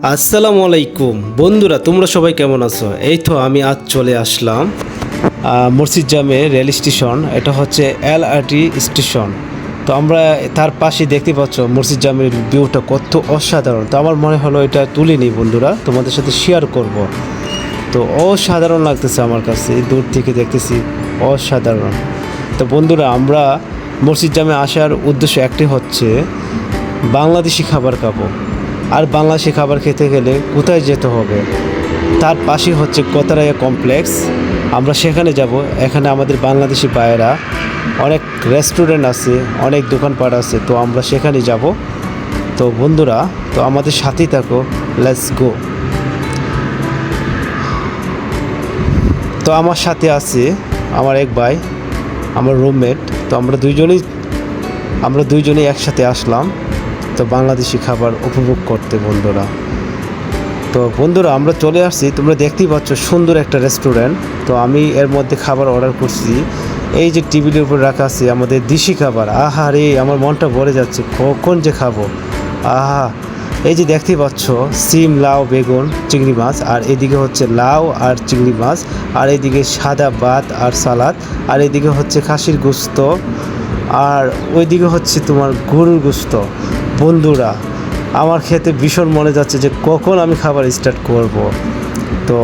আসসালামু আলাইকুম বন্ধুরা, তোমরা সবাই কেমন আছো? এই তো আমি আজ চলে আসলাম মসজিদ জামে রেল স্টেশন। এটা হচ্ছে এলআরটি স্টেশন। তো আমরা তার পাশে দেখতে পাচ্ছ মসজিদ জামের ভিউটা কত অসাধারণ। তো আমার মনে হলো এটা তুলে নিই বন্ধুরা, তোমাদের সাথে শেয়ার করব। তো অসাধারণ লাগতেছে আমার কাছে, দূর থেকে দেখতেছি অসাধারণ। তো বন্ধুরা, আমরা মসজিদ জামে আসার উদ্দেশ্য একটি হচ্ছে বাংলাদেশি খাবার খাবো। আর বাংলাদেশি খাবার খেতে গেলে কোথায় যেতে হবে? তার পাশে হচ্ছে কোতারাইয়া কমপ্লেক্স। আমরা সেখানে যাব। এখানে আমাদের বাংলাদেশি ভাইয়েরা অনেক রেস্টুরেন্ট আছে, অনেক দোকানপাট আছে। তো আমরা সেখানে যাব। তো বন্ধুরা, তো আমাদের সাথেই থাকো, লেটস গো। তো আমার সাথে আছে আমার এক ভাই, আমার রুমমেট। তো আমরা দুইজনেই একসাথে আসলাম তো বাংলাদেশি খাবার উপভোগ করতে বন্ধুরা। তো বন্ধুরা, আমরা চলে আসছি, তোমরা দেখতেই পাচ্ছ সুন্দর একটা রেস্টুরেন্ট। তো আমি এর মধ্যে খাবার অর্ডার করছি। এই যে টেবিলের উপর রাখা আছে আমাদের দেশি খাবার। আহা রে, আমার মনটা ভরে যাচ্ছে, কখন যে খাবো। আহা, এই যে দেখতেই পাচ্ছ সিম, লাউ, বেগুন, চিংড়ি মাছ। আর এদিকে হচ্ছে লাউ আর চিংড়ি মাছ। আর এদিকে সাদা ভাত আর সালাদ। আর এদিকে হচ্ছে খাসির গোস্ত। আর ওইদিকে হচ্ছে তোমার গরুর গোস্ত। বন্ধুরা, আমার খেতে ভীষণ মনে যাচ্ছে যে কখন আমি খাবার স্টার্ট করব। তো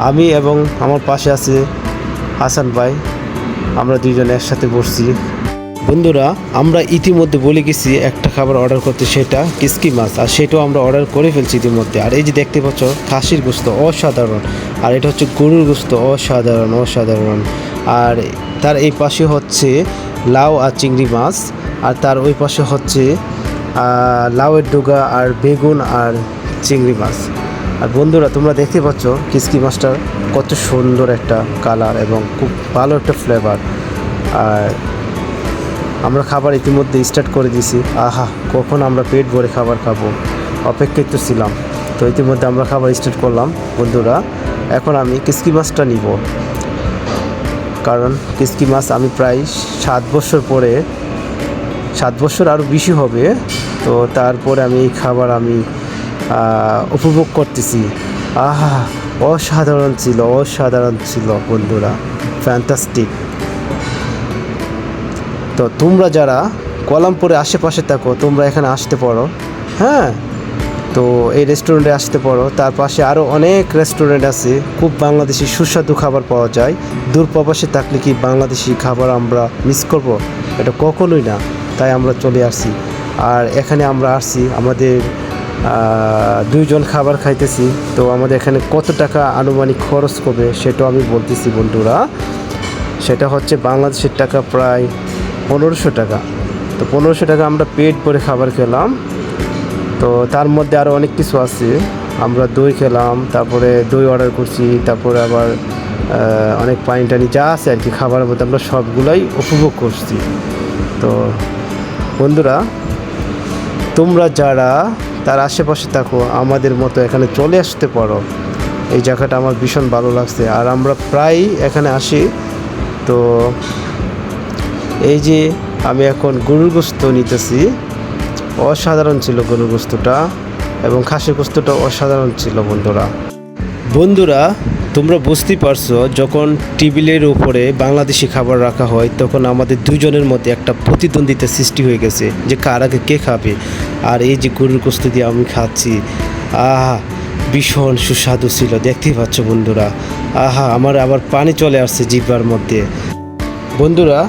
আমি এবং আমার পাশে আছে হাসান ভাই, আমরা দুইজনে একসাথে বসছি। বন্ধুরা, আমরা ইতিমধ্যে বলে গেছি একটা খাবার অর্ডার করতে, সেটা কিসকি মাছ। আর সেটাও আমরা অর্ডার করে ফেলছি ইতিমধ্যে। আর এই যে দেখতে পাচ্ছ খাসির গোস্ত অসাধারণ। আর এটা হচ্ছে গরুর গোস্ত অসাধারণ। আর তার এই পাশে হচ্ছে লাউ আর চিংড়ি মাছ। আর তার ওই পাশে হচ্ছে লাউয়ের ডোগা আর বেগুন আর চিংড়ি মাছ। আর বন্ধুরা, তোমরা দেখতে পাচ্ছ কিসকি মাছটার কত সুন্দর একটা কালার এবং খুব ভালো একটা ফ্লেভার। আর আমরা খাবার ইতিমধ্যে স্টার্ট করে দিয়েছি। আহা, কখন আমরা পেট ভরে খাবার খাবো, অপেক্ষায় তো ছিলাম। তো ইতিমধ্যে আমরা খাবার স্টার্ট করলাম বন্ধুরা। এখন আমি কিসকি মাছটা নিব, কারণ কিসকি মাছ আমি প্রায় 7 বছর আরও বেশি হবে। তো তারপরে আমি এই খাবার উপভোগ করতেছি। আহা, অসাধারণ ছিল বন্ধুরা, ফ্যান্টাস্টিক। তো তোমরা যারা কলামপুরে আশেপাশে থাকো, তোমরা এখানে আসতে পারো। হ্যাঁ, তো এই রেস্টুরেন্টে আসতে পারো। তার পাশে আরও অনেক রেস্টুরেন্ট আছে, খুব বাংলাদেশি সুস্বাদু খাবার পাওয়া যায়। দূর প্রবাসে থাকলে কি বাংলাদেশি খাবার আমরা মিস করব? এটা কখনোই না। তাই আমরা চলে আসছি। আর এখানে আমরা আসছি, আমাদের দুইজন খাবার খাইতেছি। তো আমাদের এখানে কত টাকা আনুমানিক খরচ করবে সেটাও আমি বলতেছি বন্ধুরা। সেটা হচ্ছে বাংলাদেশের টাকা প্রায় 1500 টাকা। তো 1500 টাকা আমরা পেট ভরে খাবার খেলাম। তো তার মধ্যে আরও অনেক কিছু আছে। আমরা দই খেলাম, তারপরে দই অর্ডার করছি, তারপরে আবার অনেক পানি টানি যা আছে আর কি খাবারের মধ্যে, আমরা সবগুলাই উপভোগ করছি। তো বন্ধুরা, তোমরা যারা তার আশেপাশে থাকো, আমাদের মতো এখানে চলে আসতে পারো। এই জায়গাটা আমার ভীষণ ভালো লাগছে। আর আমরা প্রায় এখানে আসি। তো এই যে আমি এখন গরুর গোস্ত নিতেছি, অসাধারণ ছিল গরুর গোস্তটা, এবং খাসির গোস্তটা অসাধারণ ছিল বন্ধুরা। তোমরা বুঝতেই পারছো, যখন টেবিলের উপরে বাংলাদেশি খাবার রাখা হয় তখন আমাদের দুজনের মধ্যে একটা প্রতিদ্বন্দ্বিতা সৃষ্টি হয়ে গেছে যে কার আগে কে খাবে। আর এই যে গরুর গোস্ত দিয়ে আমি খাচ্ছি, আহা, ভীষণ সুস্বাদু ছিল, দেখতেই পাচ্ছ বন্ধুরা। আহা, আমার আবার পানি চলে আসছে জিহ্বার মধ্যে। বন্ধুরা,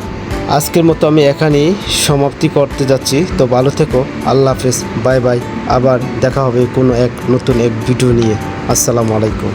আজকের মতো আমি এখানেই সমাপ্তি করতে যাচ্ছি। তো ভালো থেকো, আল্লাহ হাফেজ, বাই বাই। আবার দেখা হবে কোনো নতুন এক ভিডিও নিয়ে। আসসালামু আলাইকুম।